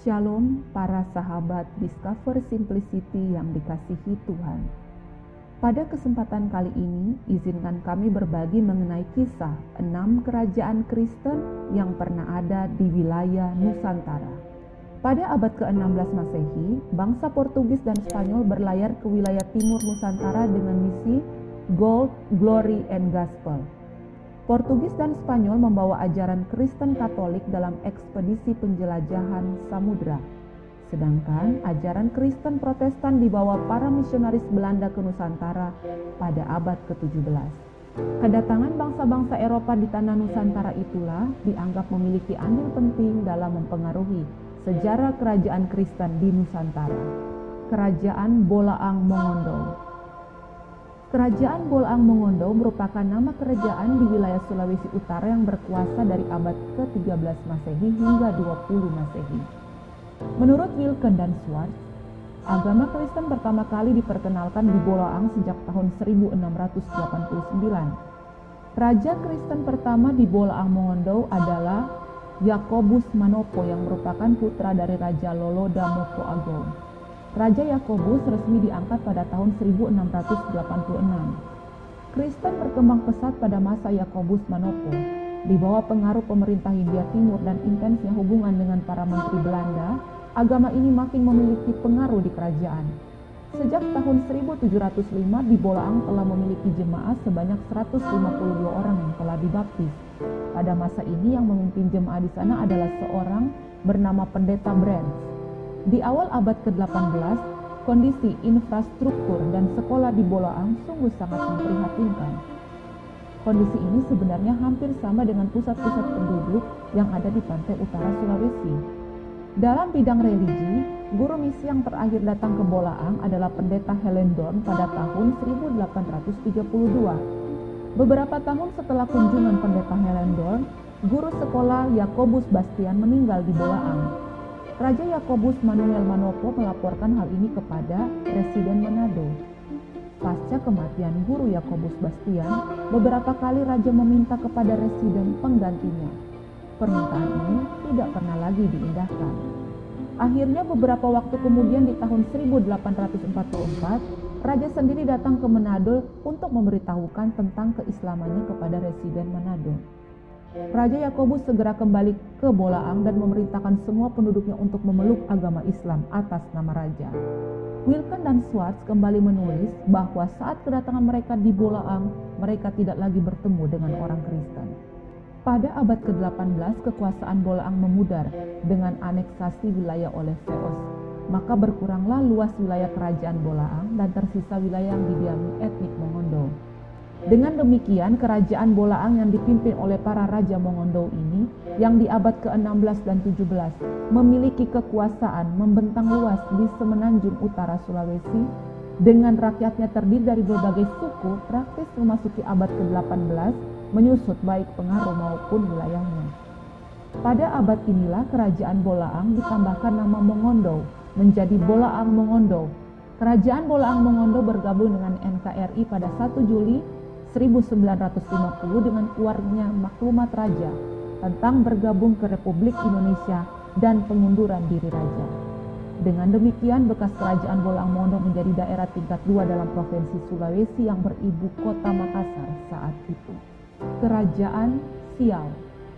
Shalom para sahabat Discover Simplicity yang dikasihi Tuhan. Pada kesempatan kali ini, izinkan kami berbagi mengenai kisah 6 kerajaan Kristen yang pernah ada di wilayah Nusantara. Pada abad ke-16 Masehi, bangsa Portugis dan Spanyol berlayar ke wilayah timur Nusantara dengan misi Gold, Glory, and Gospel. Portugis dan Spanyol membawa ajaran Kristen Katolik dalam ekspedisi penjelajahan samudra. Sedangkan ajaran Kristen Protestan dibawa para misionaris Belanda ke Nusantara pada abad ke-17. Kedatangan bangsa-bangsa Eropa di tanah Nusantara itulah dianggap memiliki andil penting dalam mempengaruhi sejarah kerajaan Kristen di Nusantara. Kerajaan Bolaang Mongondo. Kerajaan Bolaang Mongondo merupakan nama kerajaan di wilayah Sulawesi Utara yang berkuasa dari abad ke-13 Masehi hingga 20 Masehi. Menurut Wilken dan Swartz, agama Kristen pertama kali diperkenalkan di Bolaang sejak tahun 1689. Raja Kristen pertama di Bolaang Mongondo adalah Yakobus Manopo yang merupakan putra dari Raja Loloda Moko Agung. Raja Yakobus resmi diangkat pada tahun 1686. Kristen berkembang pesat pada masa Yakobus Manopo. Di bawah pengaruh pemerintah Hindia Timur dan intensnya hubungan dengan para menteri Belanda, agama ini makin memiliki pengaruh di kerajaan. Sejak tahun 1705 di Bolaang telah memiliki jemaat sebanyak 152 orang yang telah dibaptis. Pada masa ini yang memimpin jemaat di sana adalah seorang bernama Pendeta Brands. Di awal abad ke-18, kondisi infrastruktur dan sekolah di Bolaang sungguh sangat memprihatinkan. Kondisi ini sebenarnya hampir sama dengan pusat-pusat penduduk yang ada di pantai utara Sulawesi. Dalam bidang religi, guru misi yang terakhir datang ke Bolaang adalah Pendeta Helendorn pada tahun 1832. Beberapa tahun setelah kunjungan Pendeta Helendorn, guru sekolah Yakobus Bastian meninggal di Bolaang. Raja Yakobus Manuel Manopo melaporkan hal ini kepada Presiden Manado. Pasca kematian guru Yakobus Bastian, beberapa kali raja meminta kepada residen penggantinya. Permintaan ini tidak pernah lagi diindahkan. Akhirnya beberapa waktu kemudian di tahun 1844, raja sendiri datang ke Manado untuk memberitahukan tentang keislamannya kepada residen Manado. Raja Yakobus segera kembali ke Bolaang dan memerintahkan semua penduduknya untuk memeluk agama Islam atas nama raja. Wilken dan Swartz kembali menulis bahwa saat kedatangan mereka di Bolaang, mereka tidak lagi bertemu dengan orang Kristen. Pada abad ke-18, kekuasaan Bolaang memudar dengan aneksasi wilayah oleh VOC. Maka berkuranglah luas wilayah kerajaan Bolaang dan tersisa wilayah yang didiami etnik Mongondo. Dengan demikian, kerajaan Bolaang yang dipimpin oleh para raja Mongondo ini, yang di abad ke-16 dan 17, memiliki kekuasaan membentang luas di semenanjung utara Sulawesi, dengan rakyatnya terdiri dari berbagai suku, praktis memasuki abad ke-18, menyusut baik pengaruh maupun wilayahnya. Pada abad inilah kerajaan Bolaang ditambahkan nama Mongondo, menjadi Bolaang Mongondo. Kerajaan Bolaang Mongondo bergabung dengan NKRI pada 1 Juli 1950 dengan keluarnya maklumat raja tentang bergabung ke Republik Indonesia dan pengunduran diri raja. Dengan demikian, bekas kerajaan Bolaang Mongondo menjadi daerah tingkat 2 dalam Provinsi Sulawesi yang beribu kota Makassar saat itu. Kerajaan Siau.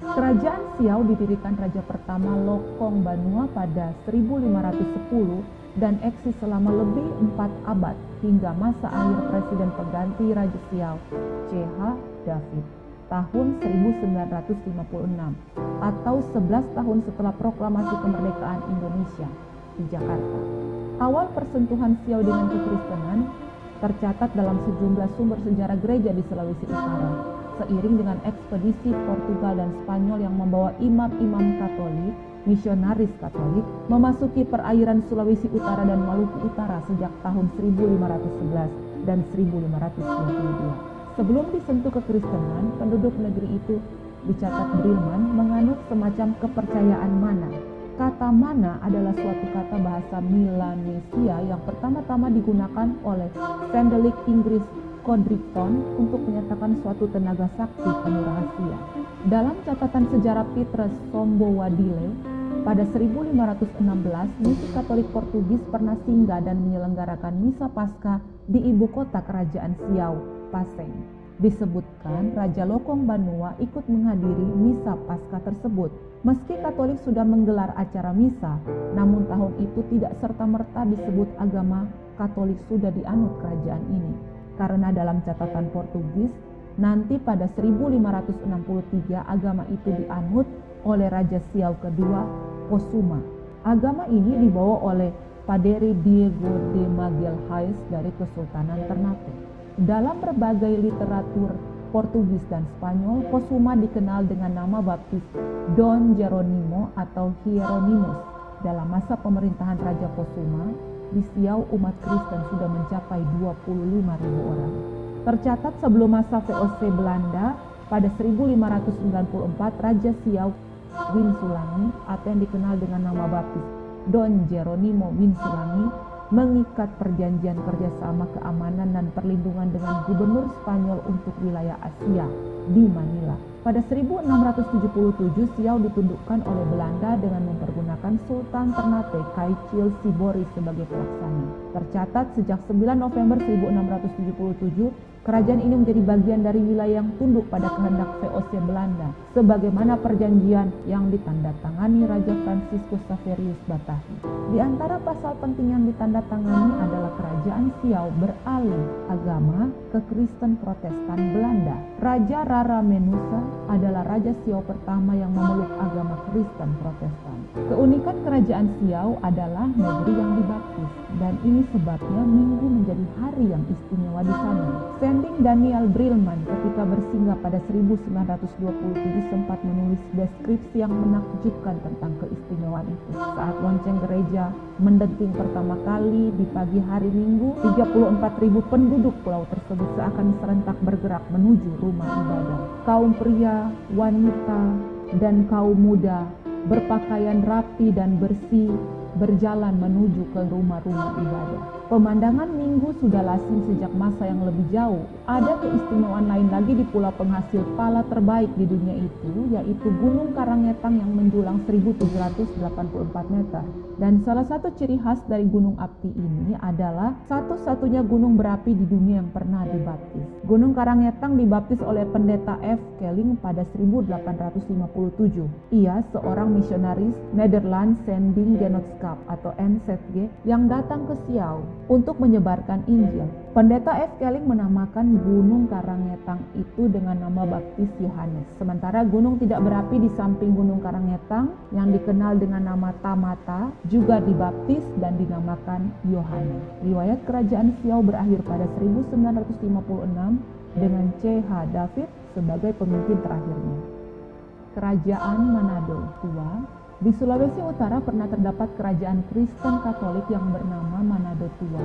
Kerajaan Siau didirikan Raja pertama Lokong Banua pada 1510 dan eksis selama lebih 4 abad hingga masa akhir Presiden pengganti Raja Siau, C.H. David, tahun 1956 atau 11 tahun setelah proklamasi kemerdekaan Indonesia di Jakarta. Awal persentuhan Siau dengan kekristenan tercatat dalam sejumlah sumber sejarah gereja di Sulawesi Utara, seiring dengan ekspedisi Portugal dan Spanyol yang membawa imam-imam Katolik, misionaris Katolik, memasuki perairan Sulawesi Utara dan Maluku Utara sejak tahun 1511 dan 1522. Sebelum disentuh kekristenan, penduduk negeri itu, dicatat Brilman, menganut semacam kepercayaan mana. Kata mana adalah suatu kata bahasa Melanesia yang pertama-tama digunakan oleh Sendelik Inggris Codrington untuk menyatakan suatu tenaga sakti penuh rahasia. Dalam catatan sejarah Petrus Sombowadile, Pada 1516, misi Katolik Portugis pernah singgah dan menyelenggarakan misa Paskah di ibu kota kerajaan Siau, Paseng. Disebutkan Raja Lokong Banua ikut menghadiri misa Paskah tersebut. Meski Katolik sudah menggelar acara misa, namun tahun itu tidak serta-merta disebut agama Katolik sudah dianut kerajaan ini. Karena dalam catatan Portugis, nanti pada 1563 agama itu dianut oleh Raja Siau kedua, Posuma. Agama ini dibawa oleh Padre Diego de Magalhães dari Kesultanan Ternate. Dalam berbagai literatur Portugis dan Spanyol, Posuma dikenal dengan nama baptis Dom Jeronimo atau Hieronymus. Dalam masa pemerintahan Raja Posuma, di Siau umat Kristen sudah mencapai 25.000 orang. Tercatat sebelum masa VOC Belanda, pada 1594 Raja Siau Winsulangi atau yang dikenal dengan nama baptis Don Jeronimo Winsulangi mengikat perjanjian kerjasama keamanan dan perlindungan dengan gubernur Spanyol untuk wilayah Asia di Manila. Pada 1677 Siau ditundukkan oleh Belanda dengan mempergunakan Sultan Ternate Kaichil Sibori sebagai pelaksana. Tercatat sejak 9 November 1677, kerajaan ini menjadi bagian dari wilayah yang tunduk pada kehendak VOC Belanda, sebagaimana perjanjian yang ditandatangani Raja Franciscus Xaverius Batahi. Di antara pasal penting yang ditandatangani adalah kerajaan Siau beralih agama ke Kristen Protestan Belanda. Raja Rara Menusa adalah Raja Siau pertama yang memeluk agama Kristen Protestan. Keunikan kerajaan Siau adalah negeri yang dibaptis, dan ini sebabnya Minggu menjadi hari yang istimewa di sana. Sending Daniel Brilman ketika bersinggah pada 1927 sempat menulis deskripsi yang menakjubkan tentang keistimewaan itu. Saat lonceng gereja mendenting pertama kali di pagi hari Minggu, 34.000 penduduk pulau tersebut seakan serentak bergerak menuju rumah ibadah. Kaum pria, wanita, dan kaum muda berpakaian rapi dan bersih berjalan menuju ke rumah-rumah ibadah. Pemandangan Minggu sudah lazim sejak masa yang lebih jauh. Ada keistimewaan lain lagi di pulau penghasil pala terbaik di dunia itu, yaitu Gunung Karangetang yang menjulang 1784 meter. Dan salah satu ciri khas dari gunung api ini adalah satu-satunya gunung berapi di dunia yang pernah dibaptis. Gunung Karangetang dibaptis oleh pendeta F. Kelling pada 1857. Ia seorang misionaris Nederlands Sending Genootschap atau NZG yang datang ke Siau untuk menyebarkan Injil. Pendeta F. Kelling menamakan Gunung Karangetang itu dengan nama baptis Yohanes. Sementara gunung tidak berapi di samping Gunung Karangetang yang dikenal dengan nama Tamata juga dibaptis dan dinamakan Yohanes. Riwayat kerajaan Siau berakhir pada 1956 dengan C.H. David sebagai pemimpin terakhirnya. Kerajaan Manado Tua. Di Sulawesi Utara pernah terdapat kerajaan Kristen Katolik yang bernama Manado Tua.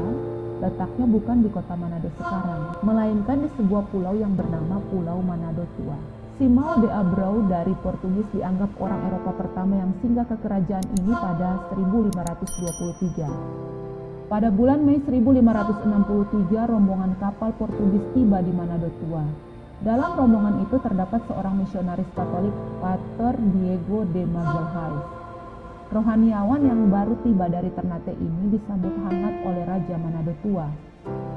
Letaknya bukan di kota Manado sekarang, melainkan di sebuah pulau yang bernama Pulau Manado Tua. Simão de Abreu dari Portugis dianggap orang Eropa pertama yang singgah ke kerajaan ini pada 1523. Pada bulan Mei 1563, rombongan kapal Portugis tiba di Manado Tua. Dalam rombongan itu terdapat seorang misionaris Katolik, Pater Diego de Magalhães. Rohaniawan yang baru tiba dari Ternate ini disambut hangat oleh Raja Manado Tua.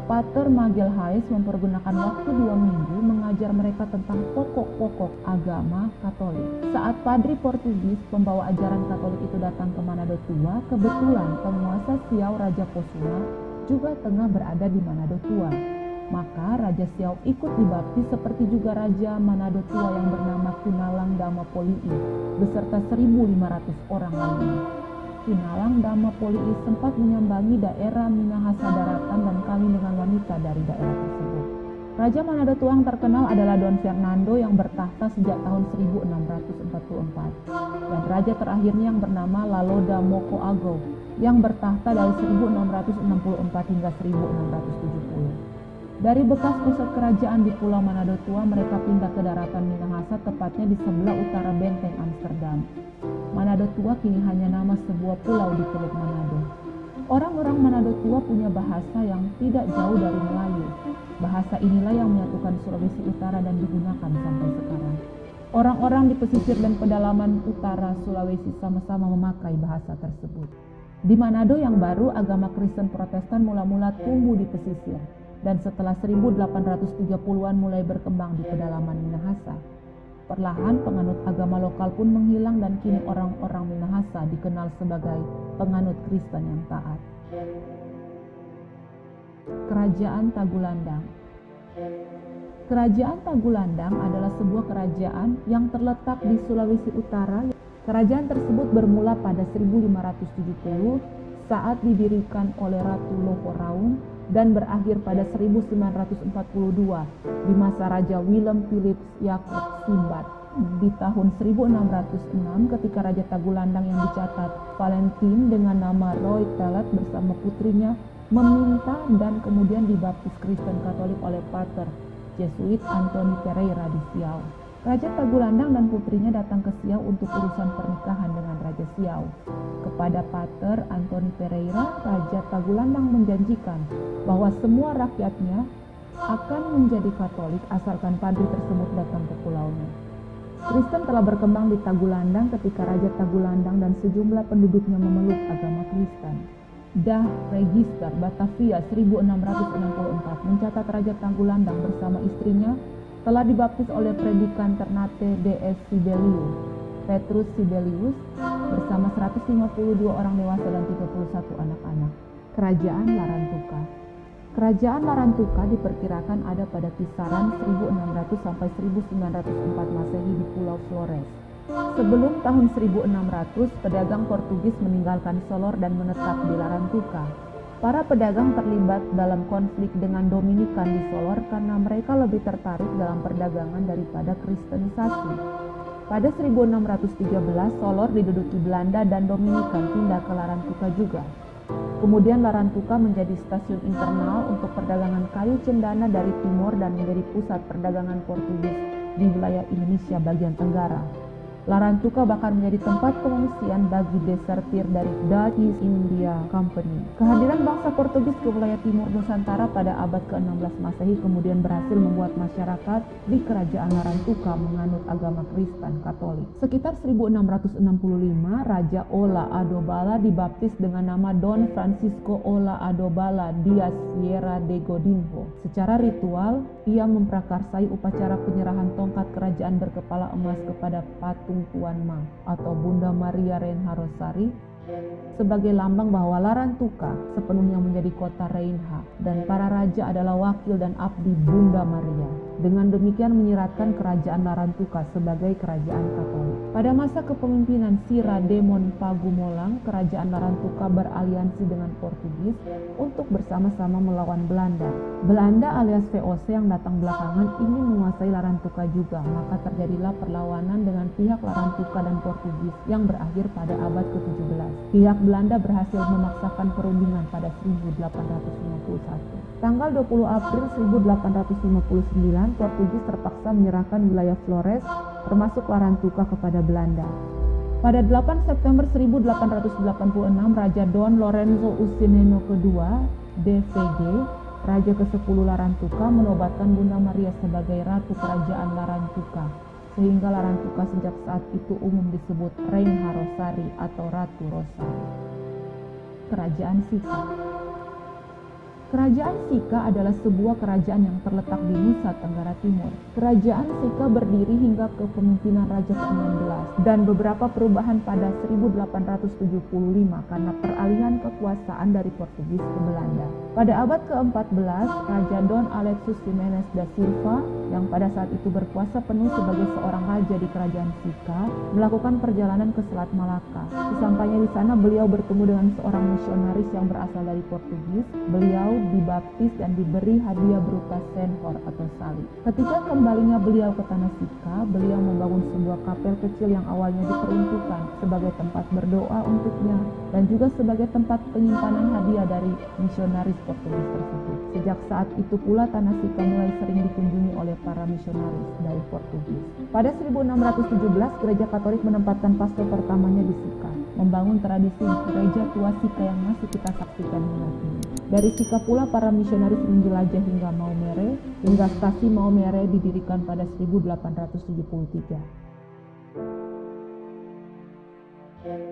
Pater Magalhães mempergunakan waktu 2 minggu mengajar mereka tentang pokok-pokok agama Katolik. Saat padri Portugis pembawa ajaran Katolik itu datang ke Manado Tua, kebetulan penguasa Siau Raja Posuma juga tengah berada di Manado Tua. Maka Raja Siau ikut dibaptis seperti juga Raja Manado Tua yang bernama Kinalang Dama Polii beserta 1.500 orang lainnya. Kinalang Dama Polii sempat menyambangi daerah Minahasa Daratan dan kawin dengan wanita dari daerah tersebut. Raja Manado Tua yang terkenal adalah Don Fernando yang bertahta sejak tahun 1644 dan raja terakhirnya yang bernama Laloda Moko Ago yang bertahta dari 1664 hingga 1670. Dari bekas pusat kerajaan di Pulau Manado Tua, mereka pindah ke daratan Minahasa, tepatnya di sebelah utara benteng Amsterdam. Manado Tua kini hanya nama sebuah pulau di Teluk Manado. Orang-orang Manado Tua punya bahasa yang tidak jauh dari Melayu. Bahasa inilah yang menyatukan Sulawesi Utara dan digunakan sampai sekarang. Orang-orang di pesisir dan pedalaman utara Sulawesi sama-sama memakai bahasa tersebut. Di Manado yang baru, agama Kristen Protestan mula-mula tumbuh di pesisir, dan setelah 1830-an mulai berkembang di pedalaman Minahasa. Perlahan penganut agama lokal pun menghilang dan kini orang-orang Minahasa dikenal sebagai penganut Kristen yang taat. Kerajaan Tagulandang. Kerajaan Tagulandang adalah sebuah kerajaan yang terletak di Sulawesi Utara. Kerajaan tersebut bermula pada 1570 saat didirikan oleh Ratu Lohoraung dan berakhir pada 1942 di masa Raja Willem Philips Jacob Simbad. Di tahun 1606 ketika Raja Tagulandang yang dicatat Valentin dengan nama Roy Telet bersama putrinya meminta dan kemudian dibaptis Kristen Katolik oleh Pater Jesuit Antoni Pereira di Siau. Raja Tagulandang dan putrinya datang ke Siau untuk urusan pernikahan dengan Raja Siau. Kepada Pater Antoni Pereira, Raja Tagulandang menjanjikan bahwa semua rakyatnya akan menjadi Katolik asalkan padri tersebut datang ke pulaunya. Kristen telah berkembang di Tagulandang ketika Raja Tagulandang dan sejumlah penduduknya memeluk agama Kristen. Das Register Batavia 1664 mencatat Raja Tagulandang bersama istrinya telah dibaptis oleh predikan Ternate DS Sibelius, Petrus Sibelius, bersama 152 orang dewasa dan 31 anak-anak. Kerajaan Larantuka. Kerajaan Larantuka diperkirakan ada pada kisaran 1600 sampai 1904 Masehi di Pulau Flores. Sebelum tahun 1600, pedagang Portugis meninggalkan Solor dan menetap di Larantuka. Para pedagang terlibat dalam konflik dengan Dominikan di Solor karena mereka lebih tertarik dalam perdagangan daripada kristenisasi. Pada 1613, Solor diduduki Belanda dan Dominikan pindah ke Larantuka juga. Kemudian Larantuka menjadi stasiun internal untuk perdagangan kayu cendana dari timur dan menjadi pusat perdagangan Portugis di wilayah Indonesia bagian tenggara. Larantuka bahkan menjadi tempat pengungsian bagi desertir dari Dutch East India Company. Kehadiran bangsa Portugis ke wilayah timur Nusantara pada abad ke-16 Masehi kemudian berhasil membuat masyarakat di kerajaan Larantuka menganut agama Kristen Katolik. Sekitar 1665, Raja Ola Adobala dibaptis dengan nama Don Francisco Ola Adobala Dias Vieira de Godinho. Secara ritual, ia memprakarsai upacara penyerahan tongkat kerajaan berkepala emas kepada patung Tuan Ma atau Bunda Maria Renha Rosari sebagai lambang bahwa Larantuka sepenuhnya menjadi kota Renha dan para raja adalah wakil dan abdi Bunda Maria. Dengan demikian menyiratkan kerajaan Larantuka sebagai kerajaan Katolik. Pada masa kepemimpinan Si Rademon Pagumolang, kerajaan Larantuka beraliansi dengan Portugis untuk bersama-sama melawan Belanda. Belanda alias VOC yang datang belakangan ingin menguasai Larantuka juga, maka terjadilah perlawanan dengan pihak Larantuka dan Portugis yang berakhir pada abad ke-17. Pihak Belanda berhasil memaksakan perundingan pada 1851. Tanggal 20 April 1859, Portugis terpaksa menyerahkan wilayah Flores termasuk Larantuka kepada Belanda. Pada 8 September 1886, Raja Don Lorenzo Usineno II, DVG, Raja ke-10 Larantuka, menobatkan Bunda Maria sebagai Ratu Kerajaan Larantuka, sehingga Larantuka sejak saat itu umum disebut Renha Rosari atau Ratu Rosari. Kerajaan Sika. Kerajaan Sika adalah sebuah kerajaan yang terletak di Nusa Tenggara Timur. Kerajaan Sika berdiri hingga kepemimpinan Raja ke-16 dan beberapa perubahan pada 1875 karena peralihan kekuasaan dari Portugis ke Belanda. Pada abad ke-14, Raja Don Alexis Jimenez da Silva yang pada saat itu berkuasa penuh sebagai seorang raja di kerajaan Sika melakukan perjalanan ke Selat Malaka. Sesampainya di sana, beliau bertemu dengan seorang misionaris yang berasal dari Portugis. Beliau dibaptis dan diberi hadiah berupa senhor atau salib. Ketika kembalinya beliau ke tanah Sika, beliau membangun sebuah kapel kecil yang awalnya diperuntukkan sebagai tempat berdoa untuknya dan juga sebagai tempat penyimpanan hadiah dari misionaris Portugis tersebut. Sejak saat itu pula tanah Sika mulai sering dikunjungi oleh para misionaris dari Portugis. Pada 1617, Gereja Katolik menempatkan pastor pertamanya di Sika, membangun tradisi gereja tua Sika yang masih kita saksikan hingga kini. Dari Sika pula para misionaris menjelajah hingga Maumere, hingga stasi Maumere didirikan pada 1873.